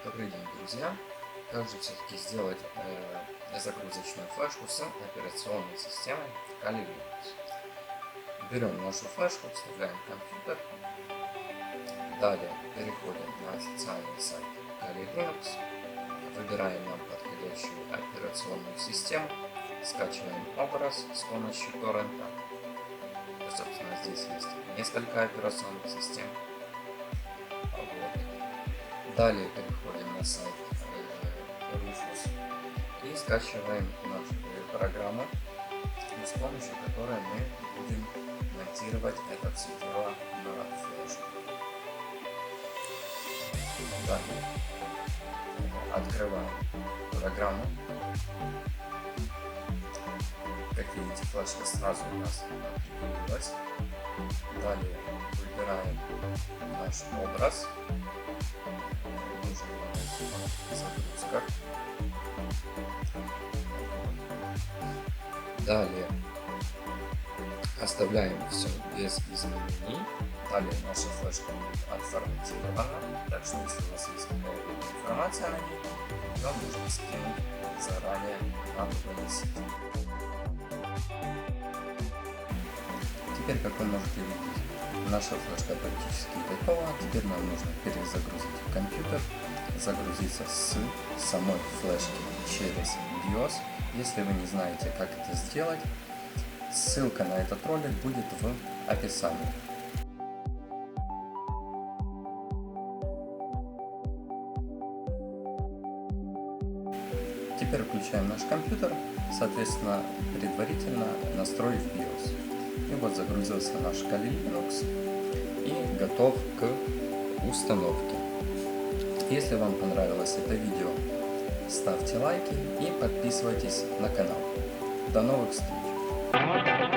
Добрый день, друзья! Как же все-таки сделать загрузочную флешку с операционной системой Kali Linux? Берем нашу флешку, вставляем в компьютер. Далее переходим на официальный сайт Kali Linux. Выбираем нам подходящую операционную систему. Скачиваем образ с помощью торрента. Собственно, здесь есть несколько операционных систем. Далее переходим на сайт Rufus и скачиваем нашу программу, с помощью которой мы будем монтировать это все дело на флешку. Далее открываем программу. Как видите, флешка сразу у нас появилась. Далее выбираем наш образ. Загрузка. Далее оставляем все без изменений. Далее наша флешка будет отформатирована, так что если у вас есть какая-либо информация на ней, то можно скинуть заранее на носитель. Теперь, как вы можете видеть, наша флешка практически готова. Теперь нам нужно перезагрузить компьютер, загрузиться с самой флешки через BIOS. Если вы не знаете, как это сделать, ссылка на этот ролик будет в описании. Теперь включаем наш компьютер, соответственно, предварительно настроив BIOS. И вот загрузился наш Kali Linux и готов к установке. Если вам понравилось это видео, ставьте лайки и подписывайтесь на канал. До новых встреч!